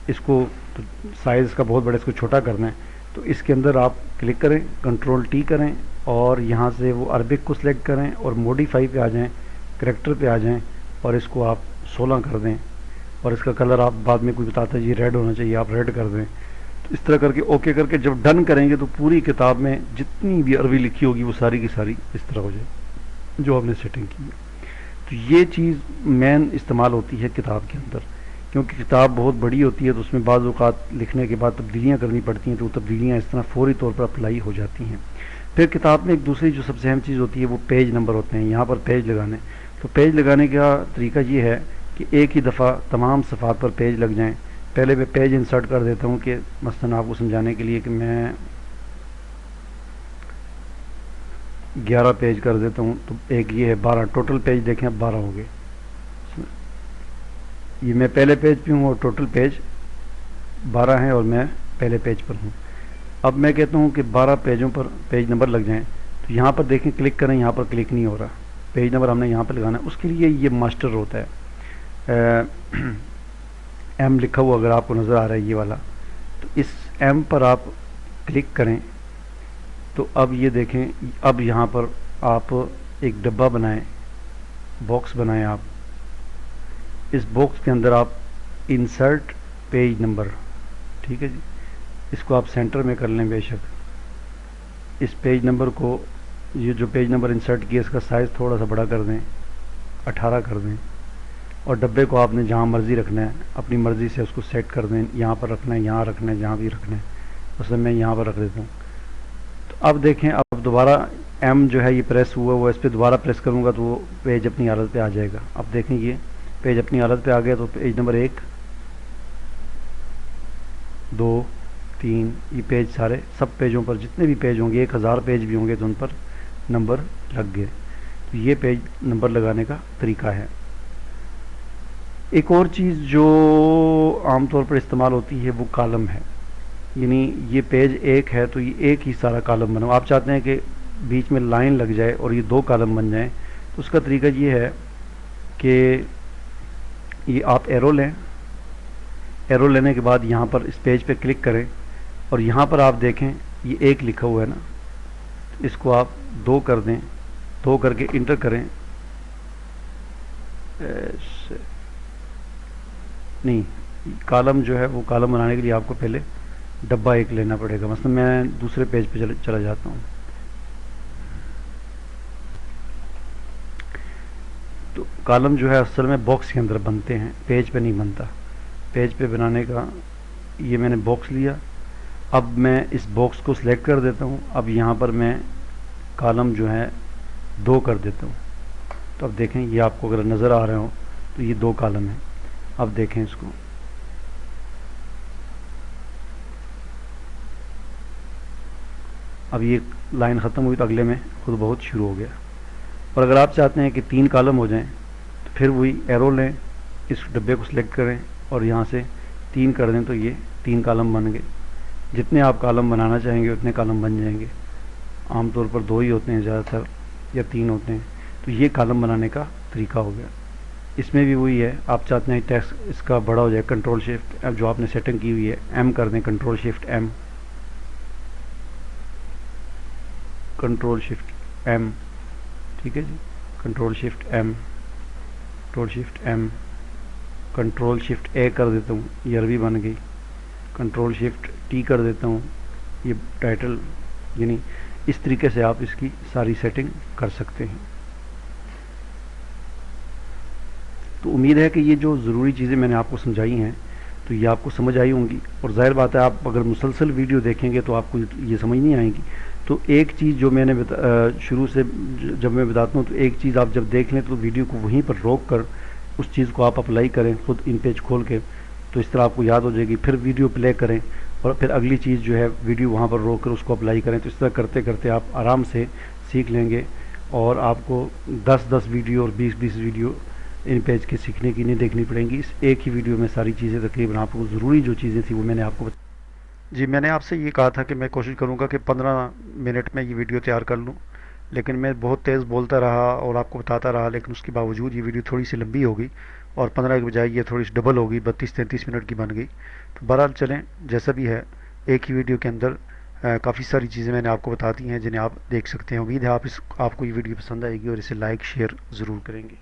اس کو سائز کا بہت بڑا اس کو چھوٹا کرنا ہے تو اس کے اندر آپ کلک کریں, کنٹرول ٹی کریں اور یہاں سے وہ عربک کو سلیکٹ کریں اور موڈیفائی پہ آ جائیں, کریکٹر پہ آ جائیں اور اس کو آپ 16 کر دیں اور اس کا کلر آپ بعد میں کوئی بتاتا ہے جی ریڈ ہونا چاہیے آپ ریڈ کر دیں. تو اس طرح کر کے اوکے کر کے جب ڈن کریں گے تو پوری کتاب میں جتنی بھی عربی لکھی ہوگی وہ ساری کی ساری اس طرح ہو جائے جو آپ نے سیٹنگ کی ہے. تو یہ چیز مین استعمال ہوتی ہے کتاب کے اندر, کیونکہ کتاب بہت بڑی ہوتی ہے تو اس میں بعض اوقات لکھنے کے بعد تبدیلیاں کرنی پڑتی ہیں, تو وہ تبدیلیاں اس طرح فوری طور پر اپلائی ہو جاتی ہیں. پھر کتاب میں ایک دوسری جو سب سے اہم چیز ہوتی ہے وہ پیج نمبر ہوتے ہیں. یہاں پر پیج لگانے, تو پیج لگانے کا طریقہ یہ ہے کہ ایک ہی دفعہ تمام صفحات پر پیج لگ جائیں. پہلے میں پیج انسرٹ کر دیتا ہوں کہ مثلا آپ کو سمجھانے کے لیے کہ میں 11 پیج کر دیتا ہوں, تو ایک یہ ہے 12, ٹوٹل پیج دیکھیں اب 12 ہو گئے. یہ میں پہلے پیج پہ ہوں اور ٹوٹل پیج 12 ہیں اور میں پہلے پیج پر ہوں. اب میں کہتا ہوں کہ 12 پیجوں پر پیج نمبر لگ جائیں, تو یہاں پر دیکھیں کلک کریں, یہاں پر کلک نہیں ہو رہا, پیج نمبر ہم نے یہاں پہ لگانا ہے. اس کے لیے یہ ماسٹر ہوتا ہے, ایم لکھا ہوا اگر آپ کو نظر آ رہا ہے یہ والا, تو اس ایم پر آپ کلک کریں تو اب یہ دیکھیں, اب یہاں پر آپ ایک ڈبہ بنائیں, باکس بنائیں آپ. اس باکس کے اندر آپ انسرٹ پیج نمبر, ٹھیک ہے جی, اس کو آپ سینٹر میں کر لیں بے شک. اس پیج نمبر کو, یہ جو پیج نمبر انسرٹ کیا اس کا سائز تھوڑا سا بڑا کر دیں, 18 کر دیں, اور ڈبے کو آپ نے جہاں مرضی رکھنا ہے اپنی مرضی سے اس کو سیٹ کر دیں, یہاں پر رکھنا ہے, یہاں رکھنا ہے, جہاں بھی رکھنا ہے. مثلا میں یہاں پر رکھ دیتا ہوں. تو اب دیکھیں اب دوبارہ ایم جو ہے یہ پریس ہوا وہ, اس پہ دوبارہ پریس کروں گا تو وہ پیج اپنی حالت پہ آ جائے گا. اب دیکھیں یہ پیج اپنی حالت پہ آ گیا, تو پیج نمبر 1 2 3 یہ پیج سارے سب پیجوں پر جتنے بھی پیج ہوں گے 1000 پیج بھی ہوں گے تو ان پر نمبر لگ گئے. تو یہ پیج نمبر لگانے کا طریقہ ہے. ایک اور چیز جو عام طور پر استعمال ہوتی ہے وہ کالم ہے, یعنی یہ پیج 1 ہے تو یہ ایک ہی سارا کالم بنا. آپ چاہتے ہیں کہ بیچ میں لائن لگ جائے اور یہ 2 کالم بن جائیں, تو اس کا طریقہ یہ ہے کہ یہ آپ ایرو لیں, ایرو لینے کے بعد یہاں پر اس پیج پہ کلک کریں اور یہاں پر آپ دیکھیں یہ 1 لکھا ہوا ہے نا, اس کو آپ 2 کر دیں, 2 کر کے انٹر کریں. نہیں, کالم جو ہے وہ کالم بنانے کے لیے آپ کو پہلے ڈبہ 1 لینا پڑے گا. مثلا میں دوسرے پیج پہ چلا جاتا ہوں. تو کالم جو ہے اصل میں باکس کے اندر بنتے ہیں, پیج پہ نہیں بنتا. پیج پہ بنانے کا یہ میں نے باکس لیا. اب میں اس باکس کو سلیکٹ کر دیتا ہوں. اب یہاں پر میں کالم جو ہے 2 کر دیتا ہوں. تو اب دیکھیں یہ آپ کو اگر نظر آ رہے ہوں تو یہ 2 کالم ہیں. اب دیکھیں اس کو, اب یہ لائن ختم ہوئی تو اگلے میں خود بہت شروع ہو گیا. اور اگر آپ چاہتے ہیں کہ 3 کالم ہو جائیں تو پھر وہی ایرو لیں, اس ڈبے کو سلیکٹ کریں اور یہاں سے 3 کر دیں تو یہ 3 کالم بن گئے. جتنے آپ کالم بنانا چاہیں گے اتنے کالم بن جائیں گے. عام طور پر 2 ہی ہوتے ہیں زیادہ تر, یا 3 ہوتے ہیں. تو یہ کالم بنانے کا طریقہ ہو گیا. اس میں بھی وہی ہے, آپ چاہتے ہیں ٹیکسٹ اس کا بڑا ہو جائے, کنٹرول شفٹ جو آپ نے سیٹنگ کی ہوئی ہے ایم کر دیں, control shift M, control shift M, ٹھیک ہے جی, control shift M, control shift M, control shift A کر دیتا ہوں, یہ عربی بن گئی. کنٹرول شفٹ ٹی کر دیتا ہوں, یہ ٹائٹل. یعنی اس طریقے سے آپ اس کی ساری سیٹنگ کر سکتے ہیں. تو امید ہے کہ یہ جو ضروری چیزیں میں نے آپ کو سمجھائی ہیں تو یہ آپ کو سمجھ آئی ہوں گی. اور ظاہر بات ہے آپ اگر مسلسل ویڈیو دیکھیں گے تو آپ کو یہ سمجھ نہیں آئے گی. تو ایک چیز جو میں نے شروع سے جب میں بتاتا ہوں تو ایک چیز آپ جب دیکھ لیں تو ویڈیو کو وہیں پر روک کر اس چیز کو آپ اپلائی کریں خود ان پیج کھول کے, تو اس طرح آپ کو یاد ہو جائے گی. پھر ویڈیو پلے کریں اور پھر اگلی چیز جو ہے ویڈیو وہاں پر روک کر اس کو اپلائی کریں. تو اس طرح کرتے کرتے آپ آرام سے سیکھ لیں گے اور آپ کو 10 ویڈیو اور 20 ویڈیو ان پیج کے سیکھنے کی نہیں دیکھنی پڑیں گی. اس ایک ہی ویڈیو میں ساری چیزیں تقریباً آپ کو ضروری جو چیزیں تھیں وہ میں نے آپ کو جی میں نے آپ سے یہ کہا تھا کہ میں کوشش کروں گا کہ 15 منٹ میں یہ ویڈیو تیار کر لوں، لیکن میں بہت تیز بولتا رہا اور آپ کو بتاتا رہا، لیکن اس کے باوجود یہ ویڈیو تھوڑی سی لمبی ہو گئی اور 15 کے بجائے یہ تھوڑی سی ڈبل ہو گئی، 32-33 منٹ کی بن گئی۔ تو بہرحال چلیں، جیسا بھی ہے، ایک ہی ویڈیو کے اندر کافی ساری چیزیں میں نے آپ کو بتا دی ہیں جنہیں آپ دیکھ سکتے ہیں۔ امید ہے آپ کو یہ ویڈیو پسند آئے گی اور اسے لائک شیئر ضرور کریں گے۔